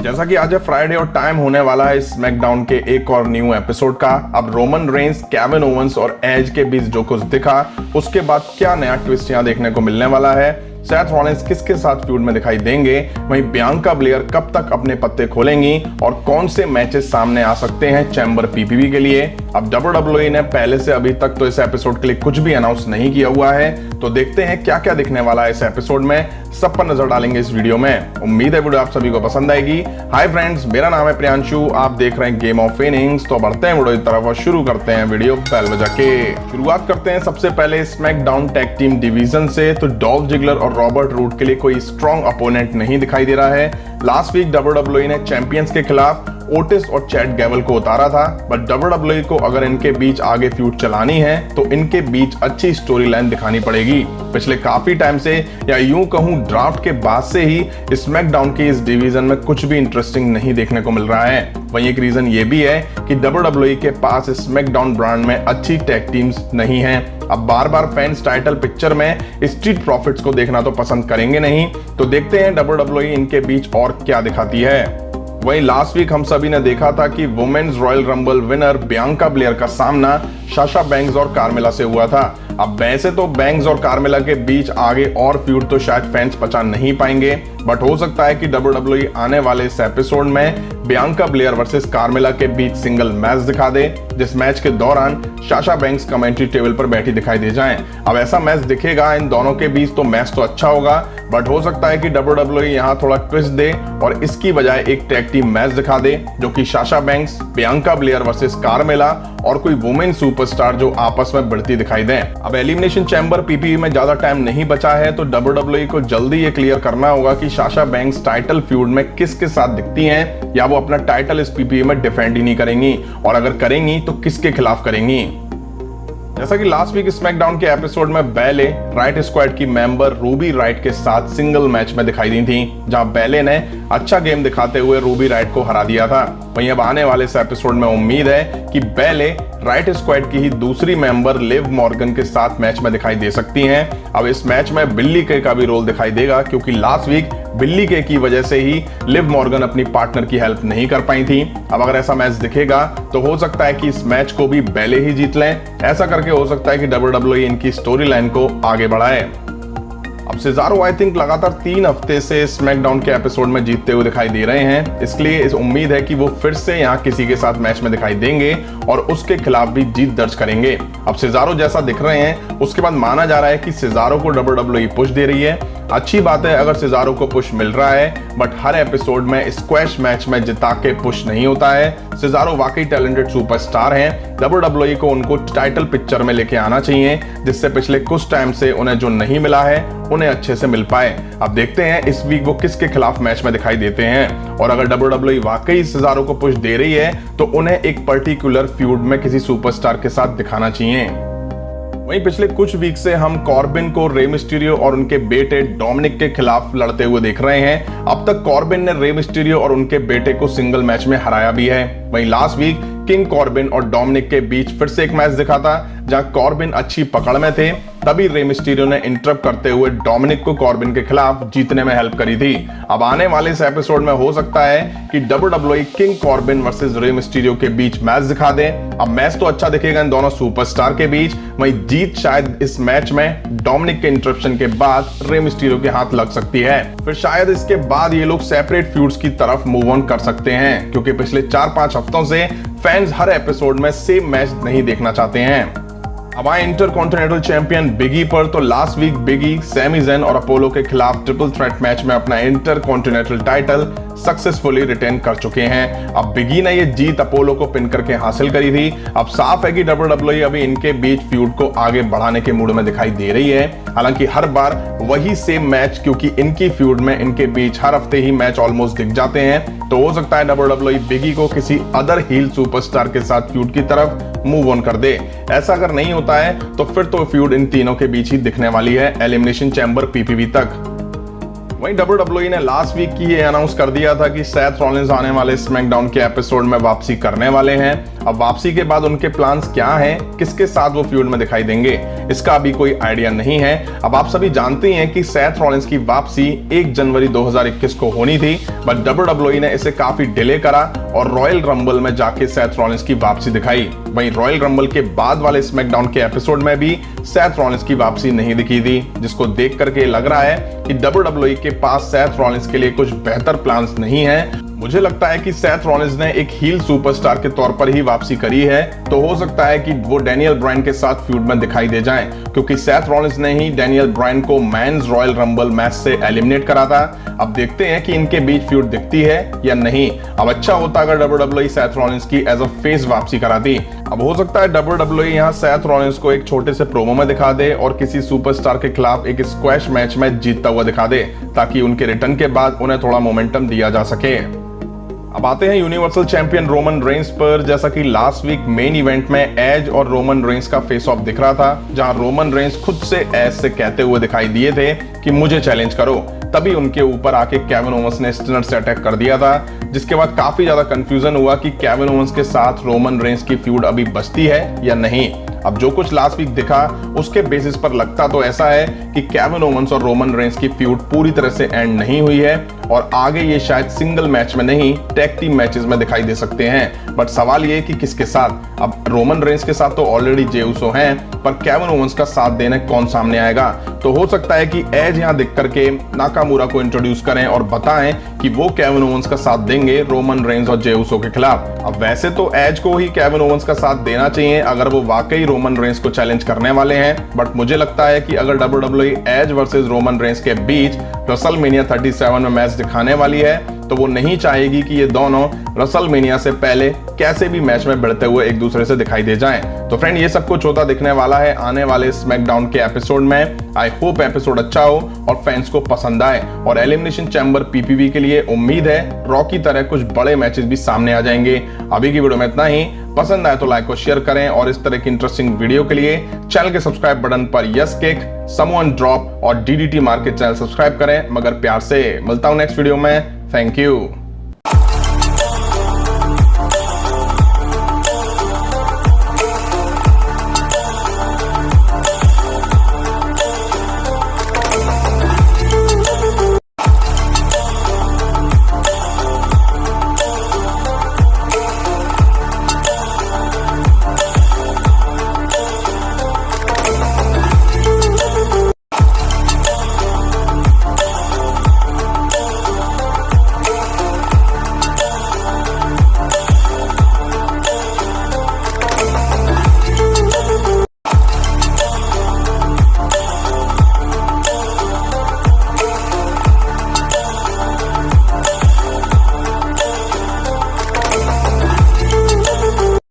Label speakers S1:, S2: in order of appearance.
S1: जैसा कि आज है फ्राइडे और टाइम होने वाला है स्मैकडाउन के एक और न्यू एपिसोड का। अब रोमन रेंस, केविन ओवेंस और एज के बीच जो कुछ दिखा, उसके बाद क्या नया ट्विस्ट यहाँ देखने को मिलने वाला है, सेथ रॉलिंस किसके साथ फ्यूड में दिखाई देंगे, वहीं बियांका ब्लेयर कब तक अपने पत्ते खोलेंगी और कौन से मैचेस सामने आ सकते हैं चैम्बर पीपीवी के लिए। अब WWE ने पहले से अभी तक तो इस एपिसोड के लिए कुछ भी अनाउंस नहीं किया हुआ है, तो देखते हैं क्या क्या दिखने वाला है इस एपिसोड में। सब पर नजर डालेंगे इस वीडियो में। उम्मीद है वीडियो आप सभी को पसंद आएगी। हाय फ्रेंड्स, मेरा नाम है प्रियांशु, आप देख रहे हैं गेम ऑफ इनिंग्स। तो बढ़ते हैं वीडियो की तरफ और शुरू करते हैं वीडियो बेल बजा के। शुरुआत करते हैं सबसे पहले स्मैकडाउन टैग टीम डिवीजन से। तो डॉल्फ जिगलर और रॉबर्ट रूड के लिए कोई स्ट्रॉन्ग अपोनेंट नहीं दिखाई दे रहा है। लास्ट वीक WWE ने चैंपियंस के खिलाफ ओटिस और चैट गैबल को उतारा था, बट WWE को अगर इनके बीच आगे फ्यूड चलानी है तो इनके बीच अच्छी स्टोरी लाइन दिखानी पड़ेगी। पिछले काफी टाइम से, या यूं कहूं ड्राफ्ट के बाद से ही स्मैकडाउन के इस डिवीजन में कुछ भी इंटरेस्टिंग नहीं देखने को मिल रहा है। वहीं एक रीजन ये भी है कि WWE के पास स्मैकडाउन ब्रांड में अच्छी टैग टीम्स नहीं है। अब बार बार फैंस टाइटल पिक्चर में स्ट्रीट प्रॉफिट्स को देखना तो पसंद करेंगे नहीं, तो देखते हैं WWE इनके बीच और क्या दिखाती है। वहीं लास्ट वीक हम सभी ने देखा था कि women's royal rumble winner Bianca Belair का सामना साशा बैंक्स और कार्मेला से हुआ था। अब वैसे तो बैंक्स और कार्मेला के बीच आगे और फ्यूड तो शायद फैंस पचा नहीं पाएंगे, बट हो सकता है कि WWE आने वाले इस एपिसोड में बियांका ब्लेयर वर्सेस कार्मेला के बीच सिंगल मैच दिखा दे, जिस मैच के दौरान साशा बैंक्स कमेंट्री टेबल पर बैठी दिखाई दे जाएं। अब ऐसा मैच दिखेगा इन दोनों के बीच तो मैच तो अच्छा होगा, बट हो सकता है कि WWE यहां थोड़ा ट्विस्ट दे और इसकी बजाय एक टैग टीम मैच दिखा दे, जो कि Sasha Banks, Bianca Belair versus Carmella और कोई वुमेन सुपरस्टार जो आपस में भिड़ती दिखाई दें। अब एलिमिनेशन चैम्बर पीपीवी में ज्यादा टाइम नहीं बचा है, तो WWE को जल्दी ये क्लियर करना होगा कि साशा बैंक्स टाइटल फ्यूड में किसके साथ दिखती हैं, या वो अपना टाइटल इस पीपीवी में डिफेंड ही नहीं करेंगी, और अगर करेंगी तो किसके खिलाफ करेंगी। जैसा कि लास्ट वीक स्मैकडाउन के एपिसोड में बैले राइट स्क्वाड की मेंबर रूबी राइट के साथ सिंगल मैच में दिखाई दी थी, जहां बैले ने अच्छा गेम दिखाते हुए रूबी राइट को हरा दिया था। वहीं अब आने वाले इस एपिसोड में उम्मीद है कि बैले राइट स्क्वाड की ही दूसरी मेंबर लिव मॉर्गन के साथ मैच में दिखाई दे सकती हैं। अब इस मैच में बिल्ली के का भी रोल दिखाई देगा, क्योंकि लास्ट वीक बिल्ली के की वजह से ही लिव मॉर्गन अपनी पार्टनर की हेल्प नहीं कर पाई थी। अब अगर ऐसा मैच दिखेगा तो हो सकता है कि इस मैच को भी बैले ही जीत लें। ऐसा करके हो सकता है कि WWE इनकी स्टोरी लाइन को आगे बढ़ाए। अब सेजारो आई थिंक लगातार 3 हफ्ते से स्मैकडाउन के एपिसोड में जीतते हुए दिखाई दे रहे हैं, इसलिए इस उम्मीद है कि वो फिर से यहाँ किसी के साथ मैच में दिखाई देंगे और उसके खिलाफ भी जीत दर्ज करेंगे। अब सेजारो जैसा दिख रहे हैं, उसके बाद माना जा रहा है कि सेजारो को WWE पुश दे रही है। अच्छी बात है अगर सेजारो को पुश मिल रहा है, बट हर एपिसोड में स्क्वैश मैच में जिता के पुश नहीं होता है। सेजारो वाकई टैलेंटेड सुपरस्टार हैं। WWE को उनको टाइटल पिक्चर में लेके आना चाहिए, जिससे पिछले कुछ टाइम से उन्हें जो नहीं मिला है उन्हें अच्छे से मिल पाए। अब देखते हैं इस वीक वो किसके खिलाफ मैच में दिखाई देते हैं, और अगर WWE वाकई सेजारो को पुश दे रही है तो उन्हें एक पर्टिकुलर फ्यूड में किसी सुपरस्टार के साथ दिखाना चाहिए। वहीं पिछले कुछ वीक से हम कॉर्बिन को रे मिस्टीरियो और उनके बेटे डोमिनिक के खिलाफ लड़ते हुए देख रहे हैं। अब तक कॉर्बिन ने रे मिस्टीरियो और उनके बेटे को सिंगल मैच में हराया भी है। वहीं लास्ट वीक किंग कॉर्बिन और डोमिनिक के बीच फिर से एक मैच दिखा था, जहां कॉर्बिन अच्छी पकड़ में थे, तभी रे मिस्टीरियो ने इंटरप्ट करते हुए डोमिनिक को कॉर्बिन के खिलाफ जीतने में हेल्प करी थी। अब आने वाले इस एपिसोड में हो सकता है कि WWE king Corbin versus Rey Mysterio के बीच मैच दिखा दे। अब मैच तो अच्छा दिखेगा इन दोनों सुपरस्टार के बीच, वहीं जीत शायद इस मैच में डोमिनिक के इंटरप्शन के बाद रे मिस्टीरियो के हाथ लग सकती है। फिर शायद इसके बाद ये लोग सेपरेट फ्यूड्स की तरफ मूव ऑन कर सकते हैं, क्योंकि पिछले 4-5 हफ्तों से फैंस हर एपिसोड में सेम मैच नहीं देखना चाहते हैं। अब आए इंटरकॉन्टिनेंटल चैंपियन बिगी पर। तो लास्ट वीक बिगी, सैमी ज़ेन और अपोलो के खिलाफ ट्रिपल थ्रेट मैच में अपना इंटरकॉन्टिनेंटल टाइटल सक्सेसफुली रिटेन कर चुके हैं। अब बिगी ने ये जीत अपोलो को पिन करके हासिल करी थी। अब साफ है कि WWE अभी इनके बीच फ्यूड को आगे बढ़ाने के मूड में दिखाई दे रही है। हालांकि हर बार वही सेम मैच, क्योंकि इनकी फ्यूड में इनके बीच हर हफ्ते ही मैच ऑलमोस्ट दिख जाते हैं, तो हो सकता है WWE बिगी को किसी अदर हील सुपरस्टार के साथ फ्यूड की तरफ मूव ऑन कर दे। ऐसा अगर नहीं होता है तो फिर तो फ्यूड इन तीनों के बीच ही दिखने वाली है एलिमिनेशन चैम्बर पीपीवी तक। वहीं WWE ने लास्ट वीक की ये अनाउंस कर दिया था कि सेथ रॉलिंस आने वाले स्मैकडाउन के एपिसोड में वापसी करने वाले हैं। अब वापसी के बाद उनके प्लान्स क्या हैं, किसके साथ वो फ्यूड में दिखाई देंगे, इसका अभी कोई आइडिया नहीं है। अब आप सभी जानते हैं कि सेथ रॉलिंस की वापसी 1 जनवरी 2021 को होनी थी, बट WWE ने इसे काफी डिले करा और रॉयल रंबल में जाके सेथ रॉलिंस की वापसी दिखाई। वहीं रॉयल रंबल के बाद वाले स्मैकडाउन के एपिसोड में भी सेथ रॉलिंस की वापसी नहीं दिखी थी, जिसको देख करके लग रहा है कि WWE के पास सेथ रॉलिंस के लिए कुछ बेहतर प्लान्स नहीं है। मुझे लगता है कि सेथ रॉलिंस ने एक हील सुपरस्टार के तौर पर ही वापसी करी है, तो हो सकता है कि वो डैनियल ब्रायन के साथ फ्यूड में दिखाई दे जाएं, क्योंकि सेथ रॉलिंस ने ही डैनियल ब्रायन को मेंस रॉयल रंबल मैच से एलिमिनेट करा था। अब देखते हैं कि इनके बीच फ्यूड दिखती है या नहीं। अब अच्छा होता अगर WWE सेथ रॉलिंस की एज अ फेस वापसी कराती। अब हो सकता है WWE यहाँ सेथ रॉलिंस को एक छोटे से प्रोमो में दिखा दे और किसी सुपरस्टार के खिलाफ एक स्क्वैश मैच में जीतता हुआ दिखा दे, ताकि उनके रिटर्न के बाद उन्हें थोड़ा मोमेंटम दिया जा सके। अब आते हैं यूनिवर्सल चैंपियन रोमन रेंस पर। जैसा कि लास्ट वीक मेन इवेंट में एज और रोमन रेंस का फेस ऑफ दिख रहा था, जहां रोमन रेंस खुद से एज से कहते हुए दिखाई दिए थे कि मुझे चैलेंज करो। तभी उनके ऊपर आके केविन ओवंस ने स्टिनर से अटैक कर दिया था, जिसके बाद काफी ज्यादा कंफ्यूजन हुआ कि केविन ओवंस के साथ रोमन रेंस की फ्यूड अभी बचती है या नहीं। अब जो कुछ लास्ट वीक दिखा उसके बेसिस पर लगता तो ऐसा है कि केविन ओवंस और रोमन रेंस की फ्यूड पूरी तरह से एंड नहीं हुई है और आगे ये शायद सिंगल मैच में नहीं टैग टीम मैचेस में दिखाई दे सकते हैं। बट सवाल ये कि किसके साथ। अब रोमन रेंस के साथ तो ऑलरेडी जे उसो हैं, पर केविन ओवंस का साथ देने कौन सामने आएगा। तो हो सकता है कि एज यहाँ दिख करके नाकामुरा को इंट्रोड्यूस करें और बताएं कि वो केविन ओवंस का साथ देंगे रोमन रेंस और जे उसो के खिलाफ। अब वैसे तो एज को ही केविन ओवंस का साथ देना चाहिए अगर वो वाकई रोमन रेंस को चैलेंज करने वाले हैं, बट मुझे लगता है कि अगर WWE Edge versus Roman Reigns के बीच रेसलमेनिया 37 में मैच दिखाने वाली है, तो वो नहीं चाहेगी कि ये दोनों रेसलमेनिया से पहले कैसे भी मैच में भिड़ते हुए एक दूसरे से दिखाई दे जाएं। तो फ्रेंड, ये सब कुछ होता दिखने वाला है आने वाले स्मैकडाउन के एपिसोड में। आई होप एपिसोड अच्छा हो और फैंस को पसंद आए, और एलिमिनेशन चैम्बर PPV के लिए उम्मीद है रॉ की तरह कुछ बड़े मैचेस भी सामने आ जाएंगे। अभी की वीडियो में इतना ही। पसंद आए तो लाइक और शेयर करें, और इस तरह की इंटरेस्टिंग वीडियो के लिए चैनल के सब्सक्राइब बटन पर यस किक, समवन ड्रॉप और DDT मार्केट चैनल सब्सक्राइब करें। मगर प्यार से मिलता हूं नेक्स्ट वीडियो में। Thank you.